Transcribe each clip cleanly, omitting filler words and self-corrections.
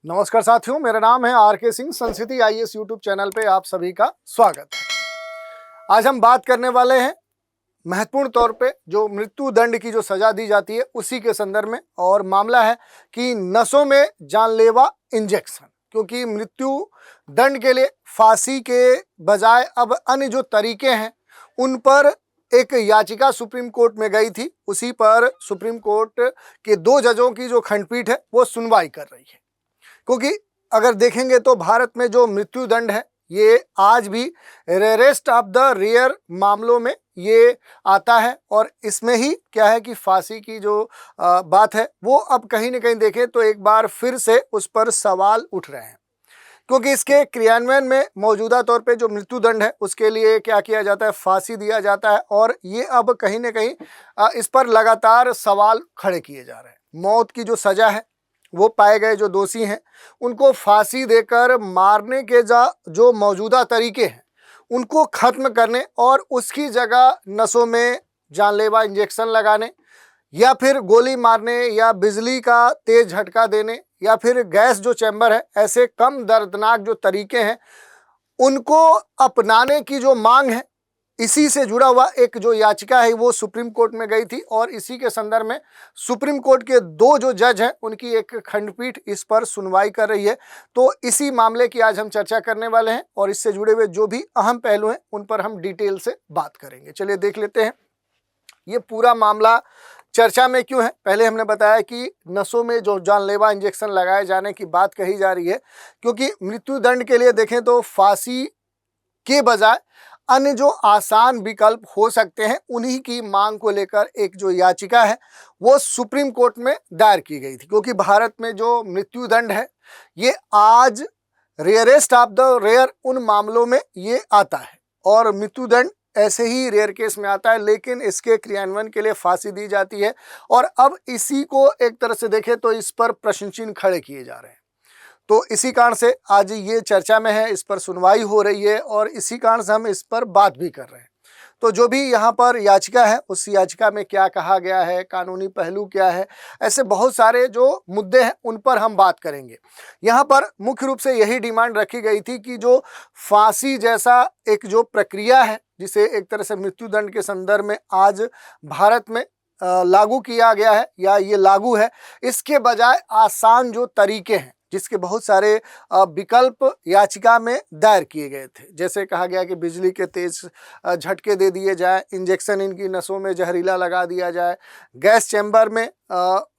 नमस्कार साथियों, मेरा नाम है आर.के. सिंह। संस्कृति आईएएस यूट्यूब चैनल पे आप सभी का स्वागत है। आज हम बात करने वाले हैं महत्वपूर्ण तौर पे जो मृत्यु दंड की जो सजा दी जाती है उसी के संदर्भ में, और मामला है कि नसों में जानलेवा इंजेक्शन। क्योंकि मृत्यु दंड के लिए फांसी के बजाय अब अन्य जो तरीके हैं उन पर एक याचिका सुप्रीम कोर्ट में गई थी। उसी पर सुप्रीम कोर्ट के 2 जजों की जो खंडपीठ है वो सुनवाई कर रही है। क्योंकि अगर देखेंगे तो भारत में जो मृत्यु दंड है ये आज भी रेयरेस्ट ऑफ द रेयर मामलों में ये आता है, और इसमें ही क्या है कि फांसी की जो बात है वो अब कहीं ना कहीं देखें तो एक बार फिर से उस पर सवाल उठ रहे हैं। क्योंकि इसके क्रियान्वयन में मौजूदा तौर पे जो मृत्यु दंड है उसके लिए क्या किया जाता है, फांसी दिया जाता है, और ये अब कहीं ना कहीं इस पर लगातार सवाल खड़े किए जा रहे हैं। मौत की जो सजा है वो पाए गए जो दोषी हैं उनको फांसी देकर मारने के जो मौजूदा तरीके हैं उनको खत्म करने और उसकी जगह नसों में जानलेवा इंजेक्शन लगाने या फिर गोली मारने या बिजली का तेज झटका देने या फिर गैस जो चैम्बर है, ऐसे कम दर्दनाक जो तरीके हैं उनको अपनाने की जो मांग है, इसी से जुड़ा हुआ एक जो याचिका है वो सुप्रीम कोर्ट में गई थी। और इसी के संदर्भ में सुप्रीम कोर्ट के 2 जो जज हैं उनकी एक खंडपीठ इस पर सुनवाई कर रही है। तो इसी मामले की आज हम चर्चा करने वाले हैं और इससे जुड़े हुए जो भी अहम पहलू हैं उन पर हम डिटेल से बात करेंगे। चलिए देख लेते हैं ये पूरा मामला चर्चा में क्यों है। पहले हमने बताया कि नसों में जो जानलेवा इंजेक्शन लगाए जाने की बात कही जा रही है, क्योंकि मृत्यु दंड के लिए देखें तो फांसी के बजाय अन्य जो आसान विकल्प हो सकते हैं उन्हीं की मांग को लेकर एक जो याचिका है वो सुप्रीम कोर्ट में दायर की गई थी। क्योंकि भारत में जो मृत्यु दंड है ये आज रेयरेस्ट ऑफ द रेयर उन मामलों में ये आता है, और मृत्यु दंड ऐसे ही रेयर केस में आता है, लेकिन इसके क्रियान्वयन के लिए फांसी दी जाती है। और अब इसी को एक तरह से देखें तो इस पर प्रश्न चिन्ह खड़े किए जा रहे हैं। तो इसी कारण से आज ये चर्चा में है, इस पर सुनवाई हो रही है और इसी कारण से हम इस पर बात भी कर रहे हैं। तो जो भी यहाँ पर याचिका है उस याचिका में क्या कहा गया है, कानूनी पहलू क्या है, ऐसे बहुत सारे जो मुद्दे हैं उन पर हम बात करेंगे। यहाँ पर मुख्य रूप से यही डिमांड रखी गई थी कि जो फांसी जैसा एक जो प्रक्रिया है जिसे एक तरह से मृत्यु दंड के संदर्भ में आज भारत में लागू किया गया है या ये लागू है, इसके बजाय आसान जो तरीके हैं जिसके बहुत सारे विकल्प याचिका में दायर किए गए थे। जैसे कहा गया कि बिजली के तेज झटके दे दिए जाए, इंजेक्शन इनकी नसों में जहरीला लगा दिया जाए, गैस चैम्बर में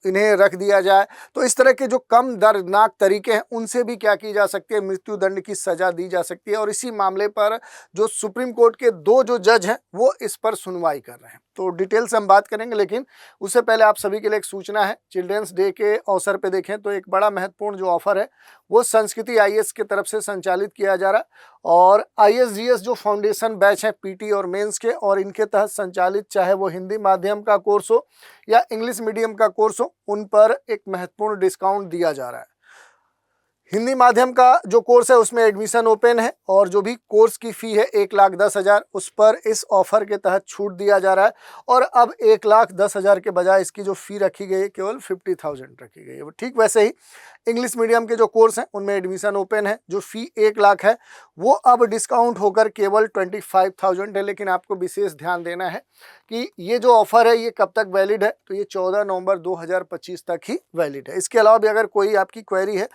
इन्हें रख दिया जाए। तो इस तरह के जो कम दर्दनाक तरीके हैं उनसे भी क्या की जा सकती है, मृत्यु दंड की सजा दी जा सकती है। और इसी मामले पर जो सुप्रीम कोर्ट के 2 जो जज हैं वो इस पर सुनवाई कर रहे हैं। तो डिटेल से हम बात करेंगे, लेकिन उससे पहले आप सभी के लिए एक सूचना है। चिल्ड्रंस डे के अवसर पे देखें तो एक बड़ा महत्वपूर्ण जो ऑफर है वो संस्कृति आईएएस की तरफ से संचालित किया जा रहा है। और आईएएस-जीएस जो फाउंडेशन बैच है पीटी और मेंस के, और इनके तहत संचालित चाहे वो हिंदी माध्यम का कोर्स हो या इंग्लिश मीडियम का कोर्स हो, उन पर एक महत्वपूर्ण डिस्काउंट दिया जा रहा है। हिंदी माध्यम का जो कोर्स है उसमें एडमिशन ओपन है और जो भी कोर्स की फ़ी है 1,10,000 उस पर इस ऑफ़र के तहत छूट दिया जा रहा है। और अब 1,10,000 के बजाय इसकी जो फ़ी रखी गई है केवल 50,000 रखी गई है। ठीक वैसे ही इंग्लिश मीडियम के जो कोर्स हैं उनमें एडमिशन ओपन है। जो फ़ी 1 लाख है वो अब डिस्काउंट होकर केवल 25,000 है। लेकिन आपको विशेष ध्यान देना है कि ये जो ऑफ़र है ये कब तक वैलिड है, तो ये 14 नवंबर 2025 तक ही वैलिड है। इसके अलावा भी अगर कोई आपकी क्वेरी है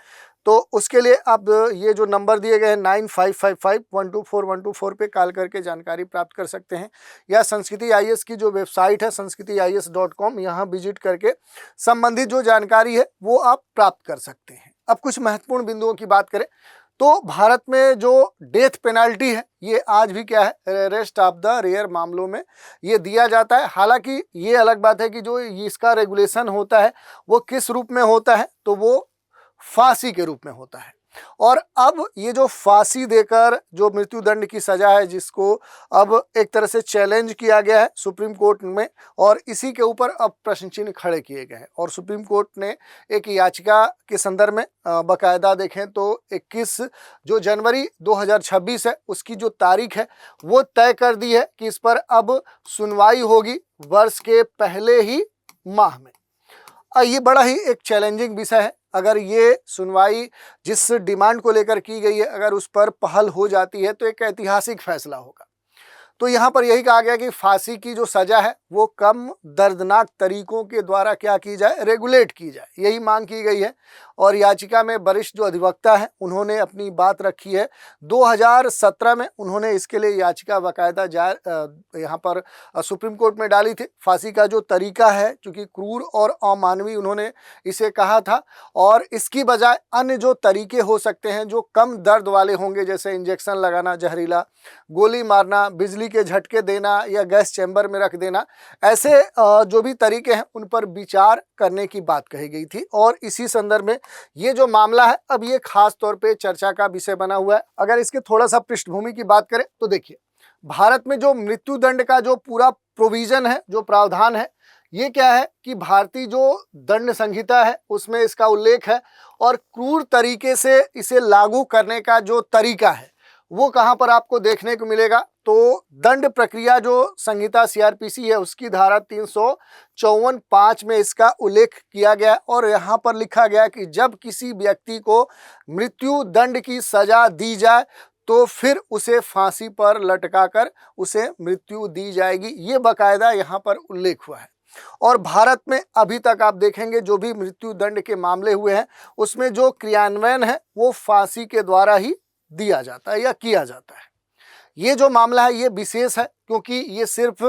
तो उसके लिए आप ये जो नंबर दिए गए हैं 9555124124 पे कॉल करके जानकारी प्राप्त कर सकते हैं, या संस्कृति आईएएस की जो वेबसाइट है sanskrithias.com यहाँ विजिट करके संबंधित जो जानकारी है वो आप प्राप्त कर सकते हैं। अब कुछ महत्वपूर्ण बिंदुओं की बात करें तो भारत में जो डेथ पेनल्टी है ये आज भी क्या है, रेयरेस्ट ऑफ द रेयर मामलों में ये दिया जाता है। हालांकि ये अलग बात है कि जो इसका रेगुलेशन होता है वो किस रूप में होता है, तो वो फांसी के रूप में होता है। और अब ये जो फांसी देकर जो मृत्यु दंड की सजा है जिसको अब एक तरह से चैलेंज किया गया है सुप्रीम कोर्ट में, और इसी के ऊपर अब प्रश्न चिन्ह खड़े किए गए हैं। और सुप्रीम कोर्ट ने एक याचिका के संदर्भ में बाकायदा देखें तो 21 जो जनवरी 2026 है उसकी जो तारीख है वो तय कर दी है कि इस पर अब सुनवाई होगी वर्ष के पहले ही माह में। ये बड़ा ही एक चैलेंजिंग विषय है। अगर ये सुनवाई जिस डिमांड को लेकर की गई है, अगर उस पर पहल हो जाती है तो एक ऐतिहासिक फैसला होगा। तो यहाँ पर यही कहा गया कि फांसी की जो सजा है वो कम दर्दनाक तरीकों के द्वारा क्या की जाए, रेगुलेट की जाए, यही मांग की गई है। और याचिका में वरिष्ठ जो अधिवक्ता है उन्होंने अपनी बात रखी है। 2017 में उन्होंने इसके लिए याचिका बाकायदा यहाँ पर सुप्रीम कोर्ट में डाली थी। फांसी का जो तरीका है चूँकि क्रूर और अमानवीय उन्होंने इसे कहा था, और इसकी बजाय अन्य जो तरीके हो सकते हैं जो कम दर्द वाले होंगे, जैसे इंजेक्शन लगाना जहरीला, गोली मारना, बिजली के झटके देना या गैस चैम्बर में रख देना, ऐसे जो भी तरीके हैं उन पर विचार करने की बात कही गई थी। और इसी संदर्भ में ये जो मामला है अब ये खास तौर पे चर्चा का विषय बना हुआ है। अगर इसके थोड़ा सा पृष्ठभूमि की बात करें तो देखिए, भारत में जो मृत्युदंड का जो पूरा प्रोविजन है, जो प्रावधान है, ये क्या है कि भारतीय जो दंड संहिता है उसमें इसका उल्लेख है, और क्रूर तरीके से इसे लागू करने का जो तरीका है वो कहाँ पर आपको देखने को मिलेगा। तो दंड प्रक्रिया जो संहिता सीआरपीसी है उसकी धारा 354(5) में इसका उल्लेख किया गया, और यहाँ पर लिखा गया कि जब किसी व्यक्ति को मृत्यु दंड की सजा दी जाए तो फिर उसे फांसी पर लटकाकर उसे मृत्यु दी जाएगी, ये बाकायदा यहाँ पर उल्लेख हुआ है। और भारत में अभी तक आप देखेंगे जो भी मृत्यु दंड के मामले हुए हैं उसमें जो क्रियान्वयन है वो फांसी के द्वारा ही दिया जाता है या किया जाता है। ये जो मामला है ये विशेष है क्योंकि ये सिर्फ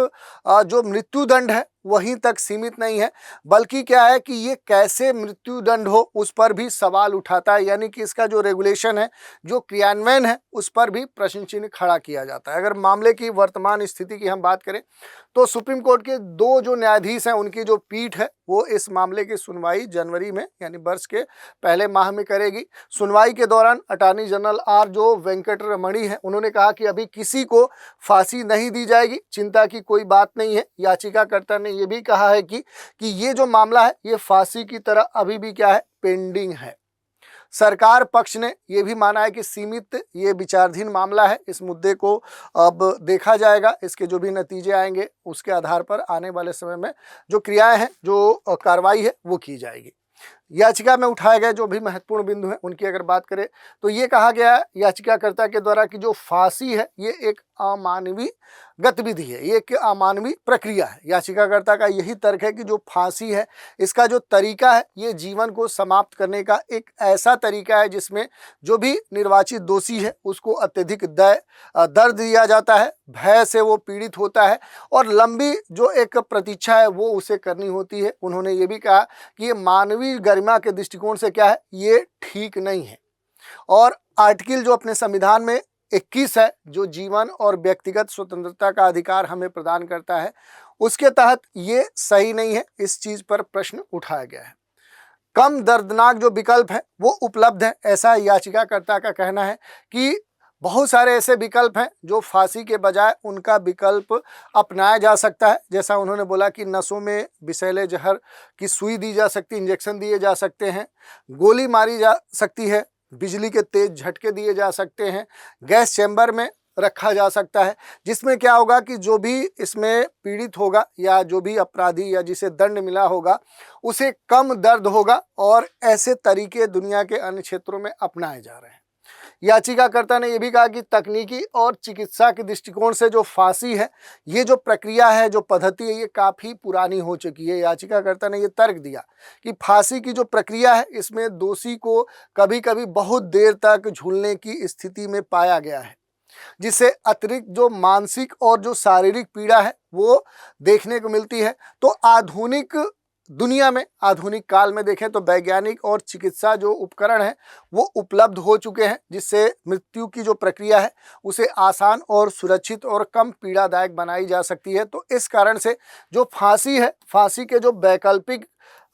जो मृत्युदंड है वहीं तक सीमित नहीं है, बल्कि क्या है कि ये कैसे मृत्युदंड हो उस पर भी सवाल उठाता है, यानी कि इसका जो रेगुलेशन है, जो क्रियान्वयन है, उस पर भी प्रश्न चिन्ह खड़ा किया जाता है। अगर मामले की वर्तमान स्थिति की हम बात करें तो सुप्रीम कोर्ट के 2 जो न्यायाधीश हैं उनकी जो पीठ है वो इस मामले की सुनवाई जनवरी में यानी वर्ष के पहले माह में करेगी। सुनवाई के दौरान अटॉर्नी जनरल आर जो वेंकटरमणी है उन्होंने कहा कि अभी किसी को फांसी नहीं दी जाएगी, चिंता की कोई बात नहीं है। याचिकाकर्ता ने ये भी कहा है कि ये जो मामला है ये फांसी की तरह अभी भी क्या है, पेंडिंग है। सरकार पक्ष ने यह भी माना है कि सीमित ये विचाराधीन मामला है, इस मुद्दे को अब देखा जाएगा, इसके जो भी नतीजे आएंगे उसके आधार पर आने वाले समय में जो क्रियाएं हैं, जो कार्रवाई है वो की जाएगी। याचिका में उठाए गए जो भी महत्वपूर्ण बिंदु हैं उनकी अगर बात करें तो ये कहा गया है याचिकाकर्ता के द्वारा कि जो फांसी है ये एक अमानवीय गतिविधि है, ये एक अमानवीय प्रक्रिया है। याचिकाकर्ता का यही तर्क है कि जो फांसी है इसका जो तरीका है ये जीवन को समाप्त करने का एक ऐसा तरीका है जिसमें जो भी निर्वाचित दोषी है उसको अत्यधिक दर्द दिया जाता है, भय से वो पीड़ित होता है और लंबी जो एक प्रतीक्षा है वो उसे करनी होती है। उन्होंने ये भी कहा कि ये मानवीय गरिमा के दृष्टिकोण से क्या है, ये ठीक नहीं है। और आर्टिकल जो अपने संविधान में 21 है, जो जीवन और व्यक्तिगत स्वतंत्रता का अधिकार हमें प्रदान करता है, उसके तहत ये सही नहीं है। इस चीज पर प्रश्न उठाया गया है। कम दर्दनाक जो विकल्प है वो उपलब्ध है, ऐसा याचिकाकर्ता का कहना है कि बहुत सारे ऐसे विकल्प हैं जो फांसी के बजाय उनका विकल्प अपनाया जा सकता है। जैसा उन्होंने बोला कि नसों में विषैले जहर की सुई दी जा सकती, इंजेक्शन दिए जा सकते हैं, गोली मारी जा सकती है, बिजली के तेज झटके दिए जा सकते हैं, गैस चैम्बर में रखा जा सकता है, जिसमें क्या होगा कि जो भी इसमें पीड़ित होगा या जो भी अपराधी या जिसे दंड मिला होगा उसे कम दर्द होगा। और ऐसे तरीके दुनिया के अन्य क्षेत्रों में अपनाए जा रहे हैं। याचिकाकर्ता ने यह भी कहा कि तकनीकी और चिकित्सा के दृष्टिकोण से जो फांसी है, ये जो प्रक्रिया है, जो पद्धति है, ये काफ़ी पुरानी हो चुकी है। याचिकाकर्ता ने ये तर्क दिया कि फांसी की जो प्रक्रिया है इसमें दोषी को कभी कभी बहुत देर तक झूलने की स्थिति में पाया गया है, जिससे अतिरिक्त जो मानसिक और जो शारीरिक पीड़ा है वो देखने को मिलती है। तो आधुनिक दुनिया में, आधुनिक काल में देखें तो वैज्ञानिक और चिकित्सा जो उपकरण हैं वो उपलब्ध हो चुके हैं, जिससे मृत्यु की जो प्रक्रिया है उसे आसान और सुरक्षित और कम पीड़ादायक बनाई जा सकती है। तो इस कारण से जो फांसी है, फांसी के जो वैकल्पिक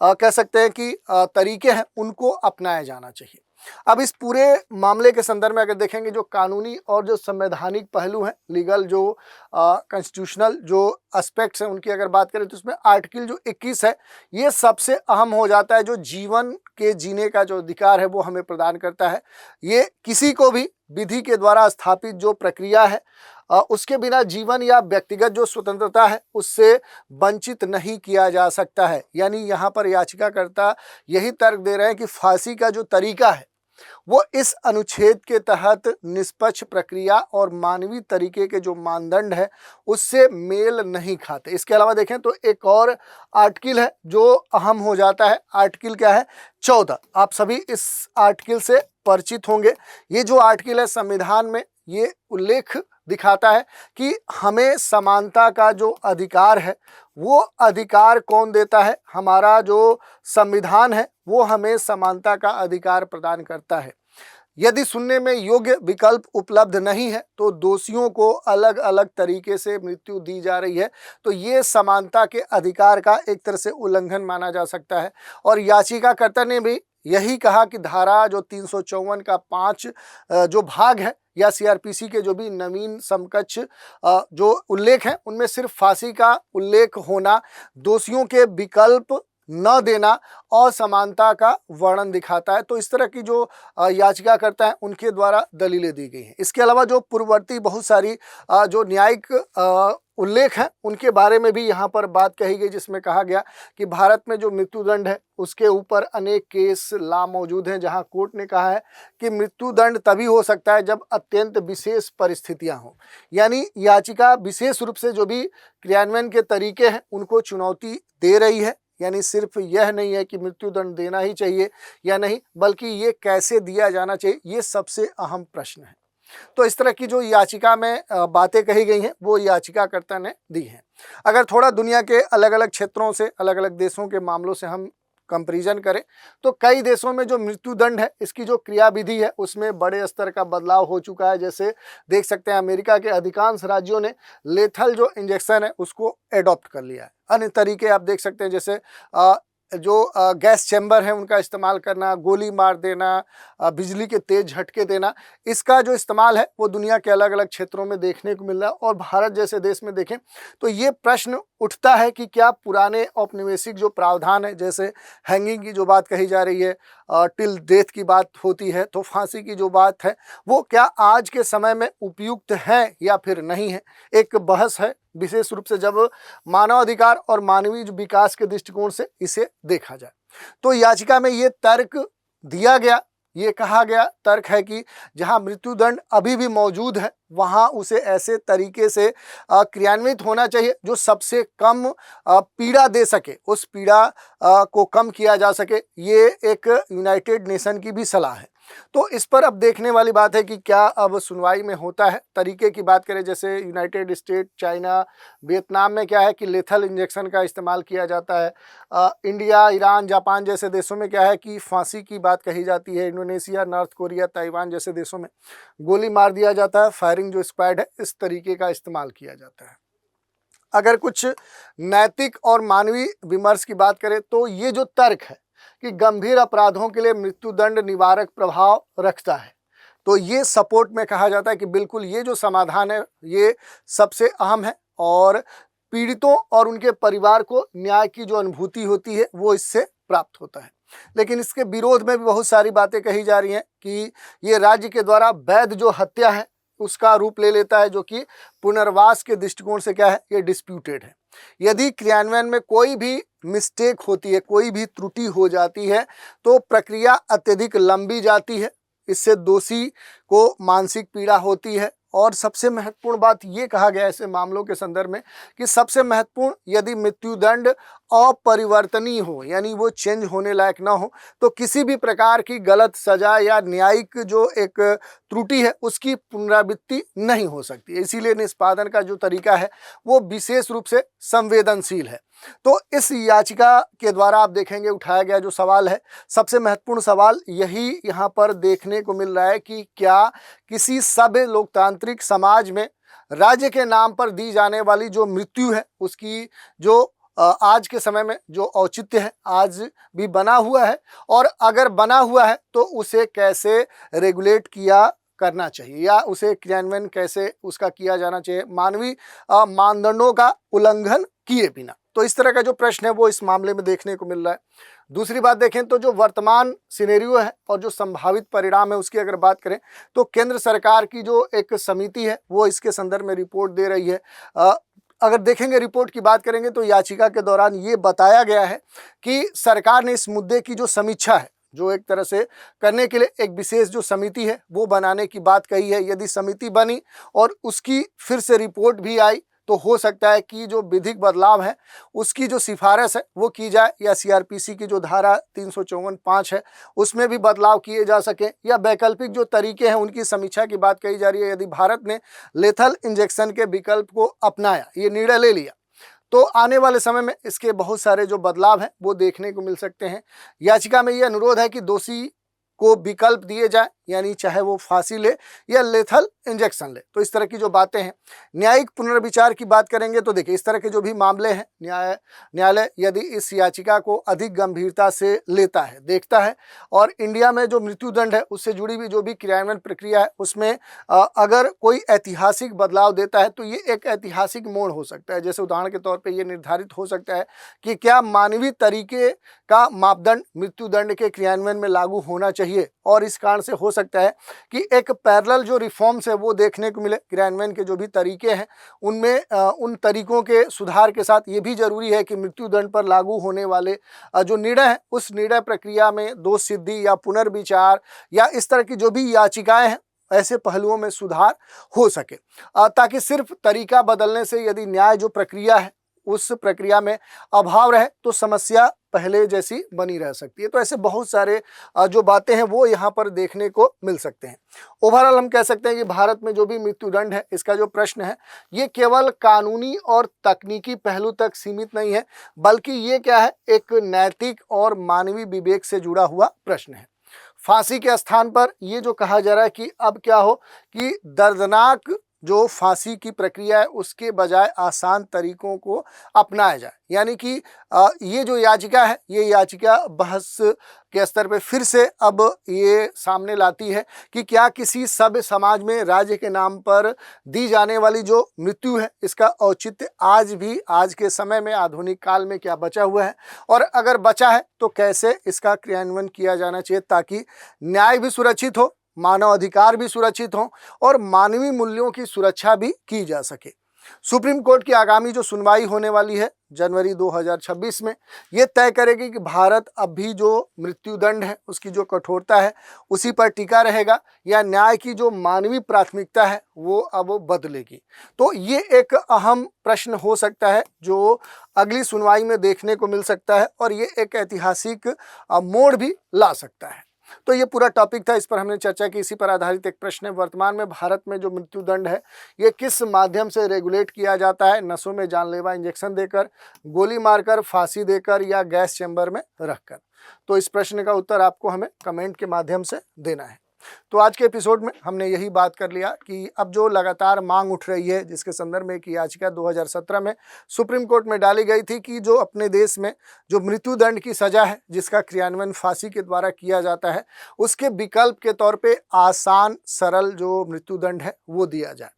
कह सकते हैं कि तरीके हैं उनको अपनाया जाना चाहिए। अब इस पूरे मामले के संदर्भ में अगर देखेंगे जो कानूनी और जो संवैधानिक पहलू हैं, लीगल जो कॉन्स्टिट्यूशनल जो एस्पेक्ट्स हैं, उनकी अगर बात करें तो उसमें आर्टिकल जो 21 है ये सबसे अहम हो जाता है। जो जीवन के जीने का जो अधिकार है वो हमें प्रदान करता है। ये किसी को भी विधि के द्वारा स्थापित जो प्रक्रिया है उसके बिना जीवन या व्यक्तिगत जो स्वतंत्रता है उससे वंचित नहीं किया जा सकता है। यानी यहाँ पर याचिकाकर्ता यही तर्क दे रहे हैं कि फांसी का जो तरीका है वो इस अनुच्छेद के तहत निष्पक्ष प्रक्रिया और मानवीय तरीके के जो मानदंड है उससे मेल नहीं खाते। इसके अलावा देखें तो एक और आर्टिकल है जो अहम हो जाता है। आर्टिकल क्या है? 14। आप सभी इस आर्टिकल से परिचित होंगे। ये जो आर्टिकल है संविधान में ये उल्लेख दिखाता है कि हमें समानता का जो अधिकार है वो अधिकार कौन देता है? हमारा जो संविधान है वो हमें समानता का अधिकार प्रदान करता है। यदि सुनने में योग्य विकल्प उपलब्ध नहीं है तो दोषियों को अलग अलग तरीके से मृत्यु दी जा रही है, तो ये समानता के अधिकार का एक तरह से उल्लंघन माना जा सकता है। और याचिकाकर्ता ने भी यही कहा कि धारा जो 354 का 5 जो भाग है या सीआरपीसी के जो भी नवीन समकक्ष जो उल्लेख हैं उनमें सिर्फ फांसी का उल्लेख होना दोषियों के विकल्प न देना असमानता का वर्णन दिखाता है। तो इस तरह की जो याचिकाकर्ता हैं उनके द्वारा दलीलें दी गई हैं। इसके अलावा जो पूर्ववर्ती बहुत सारी जो न्यायिक उल्लेख हैं उनके बारे में भी यहाँ पर बात कही गई, जिसमें कहा गया कि भारत में जो मृत्युदंड है उसके ऊपर अनेक केस ला मौजूद हैं जहाँ कोर्ट ने कहा है कि मृत्युदंड तभी हो सकता है जब अत्यंत विशेष परिस्थितियाँ हों। यानी याचिका विशेष रूप से जो भी क्रियान्वयन के तरीके हैं उनको चुनौती दे रही है। यानी सिर्फ यह नहीं है कि मृत्युदंड देना ही चाहिए या नहीं, बल्कि ये कैसे दिया जाना चाहिए ये सबसे अहम प्रश्न है। तो इस तरह की जो याचिका में बातें कही गई हैं वो याचिकाकर्ता ने दी हैं। अगर थोड़ा दुनिया के अलग अलग क्षेत्रों से अलग अलग देशों के मामलों से हम कंपैरिजन करें तो कई देशों में जो मृत्युदंड है इसकी जो क्रियाविधि है उसमें बड़े स्तर का बदलाव हो चुका है। जैसे देख सकते हैं अमेरिका के अधिकांश राज्यों ने लेथल जो इंजेक्शन है उसको एडॉप्ट कर लिया है। अन्य तरीके आप देख सकते हैं जैसे जो गैस चैम्बर है उनका इस्तेमाल करना, गोली मार देना, बिजली के तेज झटके देना, इसका जो इस्तेमाल है वो दुनिया के अलग अलग क्षेत्रों में देखने को मिल रहा है। और भारत जैसे देश में देखें तो ये प्रश्न उठता है कि क्या पुराने औपनिवेशिक जो प्रावधान है, जैसे हैंगिंग की जो बात कही जा रही है, टिल डेथ की बात होती है, तो फांसी की जो बात है वो क्या आज के समय में उपयुक्त है या फिर नहीं है, एक बहस है। विशेष रूप से जब मानवाधिकार और मानवीय विकास के दृष्टिकोण से इसे देखा जाए तो याचिका में ये तर्क दिया गया, ये कहा गया तर्क है कि जहां मृत्युदंड अभी भी मौजूद है वहां उसे ऐसे तरीके से क्रियान्वित होना चाहिए जो सबसे कम पीड़ा दे सके, उस पीड़ा को कम किया जा सके। ये एक यूनाइटेड नेशन की भी सलाह है। तो इस पर अब देखने वाली बात है कि क्या अब सुनवाई में होता है। तरीके की बात करें जैसे यूनाइटेड स्टेट, चाइना, वियतनाम में क्या है कि लेथल इंजेक्शन का इस्तेमाल किया जाता है। इंडिया, ईरान, जापान जैसे देशों में क्या है कि फांसी की बात कही जाती है। इंडोनेशिया, नॉर्थ कोरिया, ताइवान जैसे देशों में गोली मार दिया जाता है, फायरिंग जो स्क्वाड है इस तरीके का इस्तेमाल किया जाता है। अगर कुछ नैतिक और मानवीय विमर्श की बात करें तो ये जो तर्क है कि गंभीर अपराधों के लिए मृत्युदंड निवारक प्रभाव रखता है, तो ये सपोर्ट में कहा जाता है कि बिल्कुल ये जो समाधान है ये सबसे अहम है और पीड़ितों और उनके परिवार को न्याय की जो अनुभूति होती है वो इससे प्राप्त होता है। लेकिन इसके विरोध में भी बहुत सारी बातें कही जा रही हैं कि ये राज्य के द्वारा वैध जो हत्या है उसका रूप ले लेता है, जो कि पुनर्वास के दृष्टिकोण से क्या है ये डिस्प्यूटेड है। यदि क्रियान्वयन में कोई भी मिस्टेक होती है, कोई भी त्रुटि हो जाती है तो प्रक्रिया अत्यधिक लंबी जाती है, इससे दोषी को मानसिक पीड़ा होती है। और सबसे महत्वपूर्ण बात ये कहा गया ऐसे मामलों के संदर्भ में कि सबसे महत्वपूर्ण, यदि मृत्युदंड अपरिवर्तनीय हो यानी वो चेंज होने लायक ना हो तो किसी भी प्रकार की गलत सजा या न्यायिक जो एक त्रुटि है उसकी पुनरावृत्ति नहीं हो सकती। इसीलिए निष्पादन का जो तरीका है वो विशेष रूप से संवेदनशील है। तो इस याचिका के द्वारा आप देखेंगे उठाया गया जो सवाल है, सबसे महत्वपूर्ण सवाल यही यहाँ पर देखने को मिल रहा है कि क्या किसी सभ्य लोकतांत्रिक समाज में राज्य के नाम पर दी जाने वाली जो मृत्यु है उसकी जो आज के समय में जो औचित्य है आज भी बना हुआ है, और अगर बना हुआ है तो उसे कैसे रेगुलेट किया करना चाहिए या उसे क्रियान्वयन कैसे उसका किया जाना चाहिए मानवीय मानदंडों का उल्लंघन किए बिना। तो इस तरह का जो प्रश्न है वो इस मामले में देखने को मिल रहा है। दूसरी बात देखें तो जो वर्तमान सिनेरियो है और जो संभावित परिणाम है उसकी अगर बात करें तो केंद्र सरकार की जो एक समिति है वो इसके संदर्भ में रिपोर्ट दे रही है। अगर देखेंगे रिपोर्ट की बात करेंगे तो याचिका के दौरान ये बताया गया है कि सरकार ने इस मुद्दे की जो समीक्षा है जो एक तरह से करने के लिए एक विशेष जो समिति है वो बनाने की बात कही है। यदि समिति बनी और उसकी फिर से रिपोर्ट भी आई तो हो सकता है कि जो विधिक बदलाव है उसकी जो सिफारिश है वो की जाए, या सीआरपीसी की जो धारा 354(5) है उसमें भी बदलाव किए जा सके, या वैकल्पिक जो तरीके हैं उनकी समीक्षा की बात कही जा रही है। यदि भारत ने लेथल इंजेक्शन के विकल्प को अपनाया, ये निर्णय ले लिया, तो आने वाले समय में इसके बहुत सारे जो बदलाव हैं वो देखने को मिल सकते हैं। याचिका में ये अनुरोध है कि दोषी को विकल्प दिए जाए, यानी चाहे वो फांसी ले या लेथल इंजेक्शन ले। तो इस तरह की जो बातें हैं, न्यायिक पुनर्विचार की बात करेंगे तो देखिए इस तरह के जो भी मामले हैं न्यायालय यदि इस याचिका को अधिक गंभीरता से लेता है, देखता है और इंडिया में जो मृत्युदंड है उससे जुड़ी हुई जो भी क्रियान्वयन प्रक्रिया है उसमें अगर कोई ऐतिहासिक बदलाव देता है तो ये एक ऐतिहासिक मोड़ हो सकता है। जैसे उदाहरण के तौर पर ये निर्धारित हो सकता है कि क्या मानवीय तरीके का मापदंड मृत्युदंड के क्रियान्वयन में लागू होना चाहिए, और इस कारण से हो सकता है कि एक पैरेलल जो रिफॉर्म्स है वो देखने को मिले। क्रियान्वयन के जो भी तरीके हैं उनमें उन तरीकों के सुधार के साथ ये भी जरूरी है कि मृत्युदंड पर लागू होने वाले जो निर्णय है उस निर्णय प्रक्रिया में दोष सिद्धि या पुनर्विचार या इस तरह की जो भी याचिकाएं हैं ऐसे पहलुओं में सुधार हो सके, ताकि सिर्फ तरीका बदलने से यदि न्याय जो प्रक्रिया है उस प्रक्रिया में अभाव रहे तो समस्या पहले जैसी बनी रह सकती है। तो ऐसे बहुत सारे जो बातें हैं वो यहाँ पर देखने को मिल सकते हैं। ओवरऑल हम कह सकते हैं कि भारत में जो भी मृत्युदंड है इसका जो प्रश्न है ये केवल कानूनी और तकनीकी पहलू तक सीमित नहीं है, बल्कि ये क्या है, एक नैतिक और मानवीय विवेक से जुड़ा हुआ प्रश्न है। फांसी के स्थान पर ये जो कहा जा रहा है कि अब क्या हो कि दर्दनाक जो फांसी की प्रक्रिया है उसके बजाय आसान तरीकों को अपनाया जाए, यानी कि ये जो याचिका है ये याचिका बहस के स्तर पे फिर से अब ये सामने लाती है कि क्या किसी सभ्य समाज में राज्य के नाम पर दी जाने वाली जो मृत्यु है इसका औचित्य आज भी, आज के समय में, आधुनिक काल में क्या बचा हुआ है, और अगर बचा है तो कैसे इसका क्रियान्वयन किया जाना चाहिए ताकि न्याय भी सुरक्षित हो, मानव अधिकार भी सुरक्षित हों और मानवीय मूल्यों की सुरक्षा भी की जा सके। सुप्रीम कोर्ट की आगामी जो सुनवाई होने वाली है जनवरी 2026 में, ये तय करेगी कि भारत अब भी जो मृत्युदंड है उसकी जो कठोरता है उसी पर टिका रहेगा या न्याय की जो मानवीय प्राथमिकता है वो अब बदलेगी। तो ये एक अहम प्रश्न हो सकता है जो अगली सुनवाई में देखने को मिल सकता है और ये एक ऐतिहासिक मोड़ भी ला सकता है। तो ये पूरा टॉपिक था, इस पर हमने चर्चा की। इसी पर आधारित एक प्रश्न है, वर्तमान में भारत में जो मृत्युदंड है ये किस माध्यम से रेगुलेट किया जाता है, नसों में जानलेवा इंजेक्शन देकर, गोली मारकर, फांसी देकर या गैस चैम्बर में रखकर? तो इस प्रश्न का उत्तर आपको हमें कमेंट के माध्यम से देना है। तो आज के एपिसोड में हमने यही बात कर लिया कि अब जो लगातार मांग उठ रही है जिसके संदर्भ में एक याचिका 2017 में सुप्रीम कोर्ट में डाली गई थी कि जो अपने देश में जो मृत्युदंड की सजा है जिसका क्रियान्वयन फांसी के द्वारा किया जाता है उसके विकल्प के तौर पे आसान सरल जो मृत्युदंड है वो दिया जाए।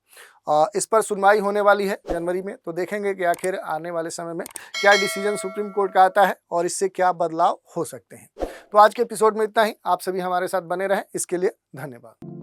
इस पर सुनवाई होने वाली है जनवरी में, तो देखेंगे कि आखिर आने वाले समय में क्या डिसीजन सुप्रीम कोर्ट का आता है और इससे क्या बदलाव हो सकते हैं। तो आज के एपिसोड में इतना ही। आप सभी हमारे साथ बने रहें, इसके लिए धन्यवाद।